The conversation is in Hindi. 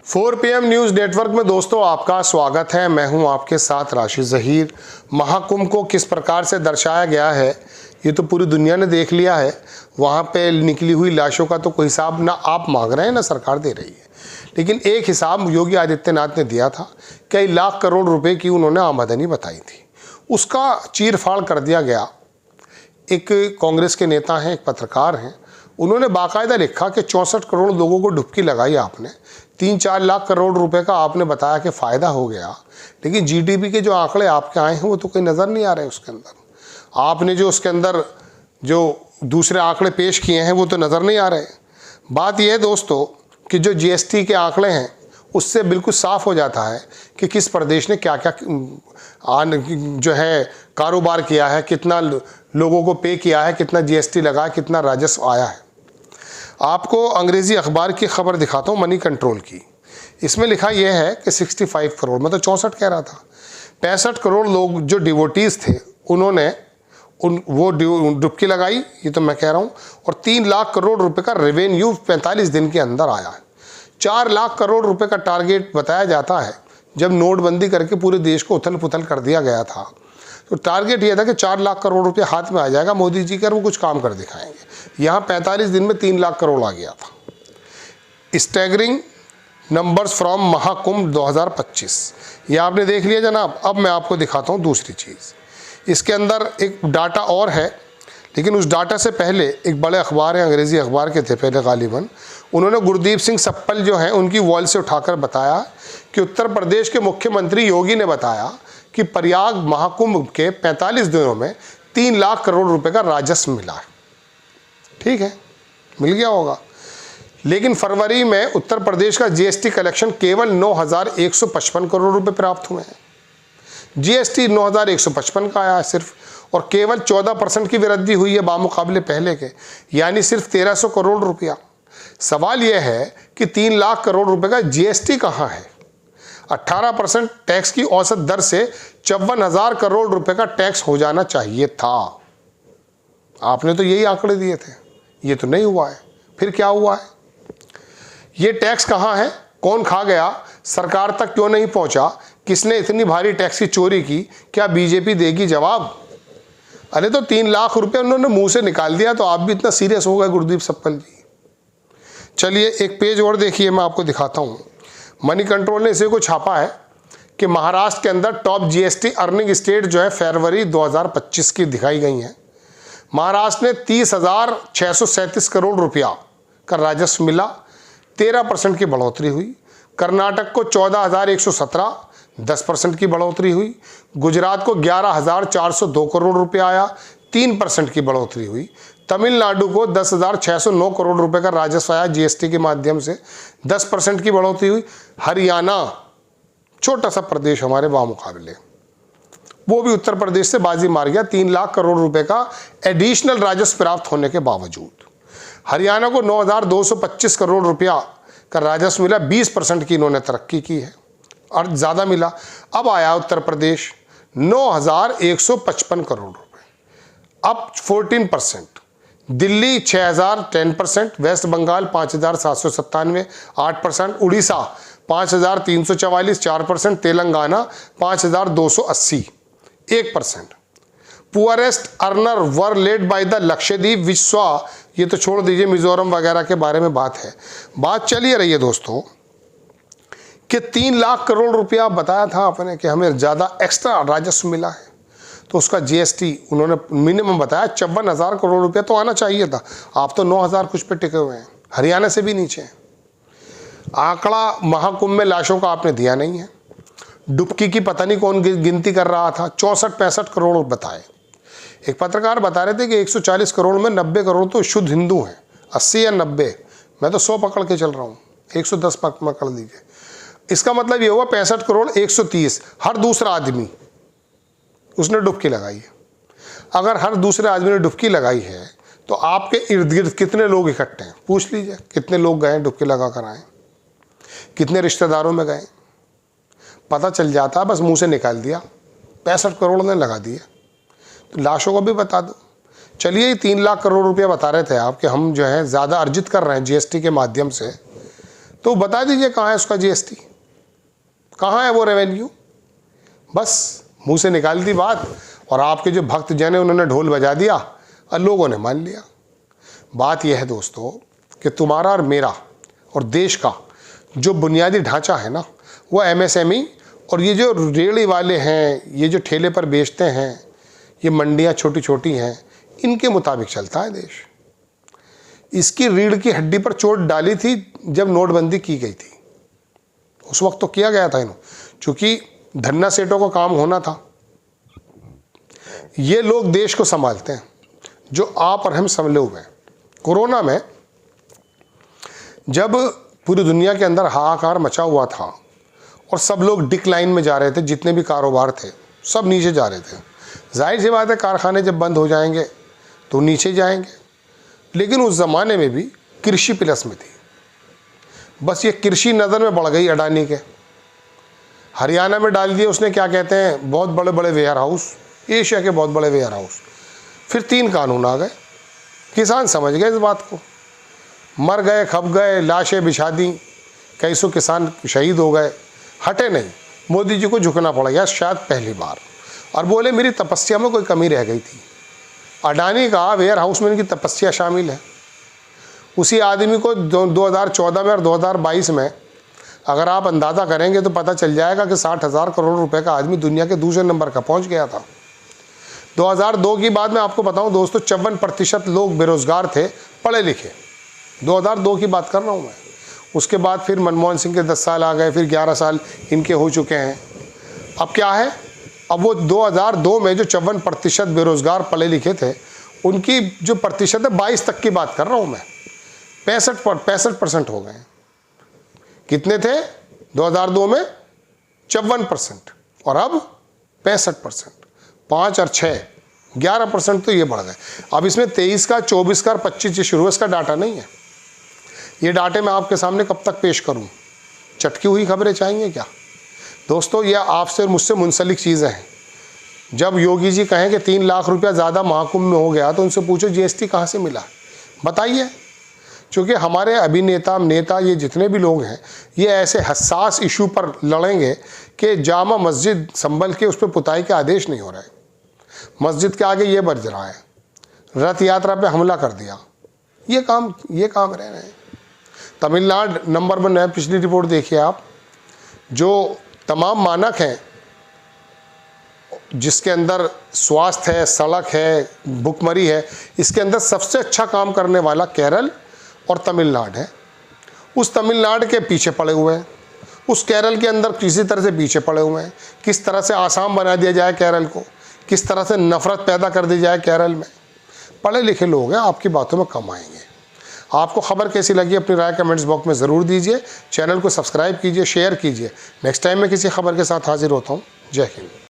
4 PM न्यूज़ नेटवर्क में दोस्तों आपका स्वागत है। मैं हूं आपके साथ राशिद ज़हीर। महाकुंभ को किस प्रकार से दर्शाया गया है ये तो पूरी दुनिया ने देख लिया है। वहां पे निकली हुई लाशों का तो कोई हिसाब ना आप मांग रहे हैं ना सरकार दे रही है, लेकिन एक हिसाब योगी आदित्यनाथ ने दिया था। कई लाख करोड़ रुपए की उन्होंने आमदनी बताई थी, उसका चीरफाड़ कर दिया गया। एक कांग्रेस के नेता हैं, एक पत्रकार हैं, उन्होंने बाकायदा लिखा कि 64 करोड़ लोगों को डुबकी लगाई आपने, 3-4 लाख करोड़ रुपए का आपने बताया कि फ़ायदा हो गया, लेकिन जीडीपी के जो आंकड़े आपके आए हैं वो तो कोई नज़र नहीं आ रहे उसके अंदर। आपने जो उसके अंदर जो दूसरे आंकड़े पेश किए हैं वो तो नज़र नहीं आ रहे। बात यह है दोस्तों कि जो जीएसटी के आंकड़े हैं उससे बिल्कुल साफ हो जाता है कि किस प्रदेश ने क्या क्या जो है कारोबार किया है, कितना लोगों को पे किया है, कितना जीएसटी लगा है, कितना राजस्व आया है। आपको अंग्रेज़ी अखबार की खबर दिखाता हूँ, मनी कंट्रोल की। इसमें लिखा यह है कि 65 करोड़, मैं तो 64 कह रहा था, 65 करोड़ लोग जो डिवोटीज़ थे उन्होंने वो डुबकी लगाई, ये तो मैं कह रहा हूँ। और 3 लाख करोड़ रुपए का रेवेन्यू 45 दिन के अंदर आया है। 4 लाख करोड़ रुपए का टारगेट बताया जाता है। जब नोटबंदी करके पूरे देश को उथल पुथल कर दिया गया था तो टारगेट यह था कि 4 लाख करोड़ रुपए हाथ में आ जाएगा, मोदी जी कर वो कुछ काम कर दिखाएंगे। यहाँ 45 दिन में 3 लाख करोड़ आ गया था। स्टैगरिंग नंबर्स फ्रॉम महाकुंभ 2025, ये आपने देख लिया जनाब। अब मैं आपको दिखाता हूँ दूसरी चीज़। इसके अंदर एक डाटा और है, लेकिन उस डाटा से पहले एक बड़े अखबार है, अंग्रेज़ी अखबार के थे पहले गालिबन, उन्होंने गुरदीप सिंह सप्पल जो हैं उनकी वॉल से उठाकर बताया कि उत्तर प्रदेश के मुख्यमंत्री योगी ने बताया कि प्रयाग महाकुंभ के 45 दिनों में 3 लाख करोड़ रुपए का राजस्व मिला है। ठीक है, मिल गया होगा, लेकिन फरवरी में उत्तर प्रदेश का जीएसटी कलेक्शन केवल 9,155 करोड़ रुपए प्राप्त हुए हैं। जीएसटी 9,155 का आया है सिर्फ, और केवल 14% की वृद्धि हुई है बामुकाबले पहले के, यानी सिर्फ 1,300 करोड़ रुपया। सवाल यह है कि 3 लाख करोड़ रुपए का जीएसटी कहाँ है? 18% टैक्स की औसत दर से 54,000 करोड़ रुपए का टैक्स हो जाना चाहिए था। आपने तो यही आंकड़े दिए थे, ये तो नहीं हुआ है। फिर क्या हुआ है? ये टैक्स कहाँ है? कौन खा गया? सरकार तक क्यों नहीं पहुंचा? किसने इतनी भारी टैक्स की चोरी की? क्या बीजेपी देगी जवाब? अरे तो 3 लाख रुपए उन्होंने मुंह से निकाल दिया तो आप भी इतना सीरियस हो गए गुरदीप सप्पल जी। चलिए एक पेज और देखिए, मैं आपको दिखाता हूँ। मनी कंट्रोल ने इसे को छापा है कि महाराष्ट्र के अंदर टॉप जीएसटी अर्निंग स्टेट जो है फरवरी 2025 की दिखाई गई है। महाराष्ट्र ने 30,637 करोड़ रुपया का राजस्व मिला, 13% की बढ़ोतरी हुई। कर्नाटक को 14,117, 10% की बढ़ोतरी हुई। गुजरात को 11,402 करोड़ रुपया आया, 3% की बढ़ोतरी हुई। तमिलनाडु को 10,609 करोड़ रुपए का राजस्व आया जीएसटी के माध्यम से, 10% की बढ़ोतरी हुई। हरियाणा, छोटा सा प्रदेश हमारे बामुकाबले, वो भी उत्तर प्रदेश से बाजी मार गया 3 लाख करोड़ रुपए का एडिशनल राजस्व प्राप्त होने के बावजूद। हरियाणा को 9,225 करोड़ रुपया का राजस्व मिला, 20% की इन्होंने तरक्की की है और ज़्यादा मिला। अब आया उत्तर प्रदेश 9,155 करोड़ रुपए, अब 14%। Delhi 6,000, 10%। West Bengal 5,797, 8%। Orissa 5,344, 4%। Telangana 5,280, 1%। Poorest earner were led by the Lakshadweep विश्वा, ये तो छोड़ दीजिए, मिजोरम वगैरह के बारे में बात है। बात चलिए रही है दोस्तों कि 3 लाख करोड़ रुपया बताया था आपने कि हमें ज़्यादा एक्स्ट्रा राजस्व मिला है, तो उसका जीएसटी उन्होंने मिनिमम बताया 54,000 करोड़ रुपया तो आना चाहिए था। आप तो 9,000 कुछ पे टिके हुए हैं, हरियाणा से भी नीचे हैं। आंकड़ा महाकुंभ में लाशों का आपने दिया नहीं है। डुबकी की पता नहीं कौन गिनती कर रहा था, 64-65 करोड़ बताए। एक पत्रकार बता रहे थे कि 140 करोड़ में 90 करोड़ तो शुद्ध हिंदू हैं, 80 या 90, मैं तो 100 पकड़ के चल रहा हूँ, 110 पकड़ लीजिए। इसका मतलब ये हुआ 65 करोड़ 130, हर दूसरा आदमी उसने डुबकी लगाई है। अगर हर दूसरे आदमी ने डुबकी लगाई है तो आपके इर्द गिर्द कितने लोग इकट्ठे हैं? पूछ लीजिए, कितने लोग गए डुबकी लगा कर आए, कितने रिश्तेदारों में गए, पता चल जाता। बस मुंह से निकाल दिया, 65 करोड़ ने लगा दिए। तो लाशों को भी बता दो। चलिए 3 लाख करोड़ रुपया बता रहे थे आप कि हम जो है ज़्यादा अर्जित कर रहे हैं जीएसटी के माध्यम से, तो बता दीजिए कहाँ है उसका जीएसटी, कहाँ है वो रेवेन्यू। बस मुंह से निकाल दी बात और आपके जो भक्त जन है उन्होंने ढोल बजा दिया और लोगों ने मान लिया। बात यह है दोस्तों कि तुम्हारा और मेरा और देश का जो बुनियादी ढांचा है ना, वो एमएसएमई और ये जो रेहड़ी वाले हैं, ये जो ठेले पर बेचते हैं, ये मंडियाँ छोटी छोटी हैं, इनके मुताबिक चलता है देश। इसकी रीढ़ की हड्डी पर चोट डाली थी जब नोटबंदी की गई थी। उस वक्त तो किया गया था इन्हों, चूँकि धन्ना सेठों का काम होना था। ये लोग देश को संभालते हैं, जो आप और हम संभले हुए हैं। कोरोना में जब पूरी दुनिया के अंदर हाहाकार मचा हुआ था और सब लोग डिक्लाइन में जा रहे थे, जितने भी कारोबार थे सब नीचे जा रहे थे। जाहिर सी बात है, कारखाने जब बंद हो जाएंगे तो नीचे जाएंगे। लेकिन उस ज़माने में भी कृषि प्लस में थी। बस ये कृषि नज़र में बढ़ गई अडानी के। हरियाणा में डाल दिए उसने, क्या कहते हैं, बहुत बड़े बड़े वेयर हाउस, एशिया के बहुत बड़े वेयर हाउस। फिर 3 कानून आ गए। किसान समझ गए इस बात को, मर गए, खप गए, लाशें बिछा दी, कई सौ किसान शहीद हो गए, हटे नहीं। मोदी जी को झुकना पड़ गया शायद पहली बार, और बोले मेरी तपस्या में कोई कमी रह गई थी। अडानी का वेयर हाउस में इनकी तपस्या शामिल है। उसी आदमी को 2014 में और 2022 में अगर आप अंदाज़ा करेंगे तो पता चल जाएगा कि 60,000 करोड़ रुपए का आदमी दुनिया के दूसरे नंबर का पहुंच गया था। 2002 की बात मैं आपको बताऊं दोस्तों, 54% लोग बेरोजगार थे, पढ़े लिखे। 2002 की बात कर रहा हूं मैं। उसके बाद फिर मनमोहन सिंह के 10 साल आ गए, फिर 11 साल इनके हो चुके हैं। अब क्या है, अब वो 2002 में जो 54% बेरोजगार पढ़े लिखे थे, उनकी जो प्रतिशत है 22 तक की बात कर रहा हूँ मैं। 65% हो गए। कितने थे 2002 में? 54%, और अब 65%। 5 और 6 11% तो ये बढ़ गए। अब इसमें 23 का, 24 का और 25 शुरू इसका डाटा नहीं है। ये डाटे मैं आपके सामने कब तक पेश करूं? चटकी हुई खबरें चाहिए क्या दोस्तों? ये आपसे और मुझसे मुंसलिक चीज़ें हैं। जब योगी जी कहें कि 3 लाख रुपया ज़्यादा महाकुंभ में हो गया, तो उनसे पूछो जीएसटी कहाँ से मिला, बताइए। क्योंकि हमारे अभिनेता, नेता, ये जितने भी लोग हैं, ये ऐसे हसास इशू पर लड़ेंगे कि जामा मस्जिद संभल के उस पर पुताई के आदेश नहीं हो रहे। मस्जिद के आगे ये बज रहा है, रथ यात्रा पे हमला कर दिया। ये काम रह रहे हैं। तमिलनाडु नंबर 1 है। पिछली रिपोर्ट देखिए आप, जो तमाम मानक हैं जिसके अंदर स्वास्थ्य है, सड़क है, भुखमरी है, इसके अंदर सबसे अच्छा काम करने वाला केरल और तमिलनाडु है। उस तमिलनाडु के पीछे पड़े हुए हैं, उस केरल के अंदर किसी तरह से पीछे पड़े हुए हैं। किस तरह से आसाम बना दिया जाए केरल को, किस तरह से नफरत पैदा कर दी जाए केरल में। पढ़े लिखे लोग हैं, आपकी बातों में कम आएंगे। आपको खबर कैसी लगी अपनी राय कमेंट्स बॉक्स में ज़रूर दीजिए। चैनल को सब्सक्राइब कीजिए, शेयर कीजिए। नेक्स्ट टाइम मैं किसी खबर के साथ हाजिर होता हूँ। जय हिंद।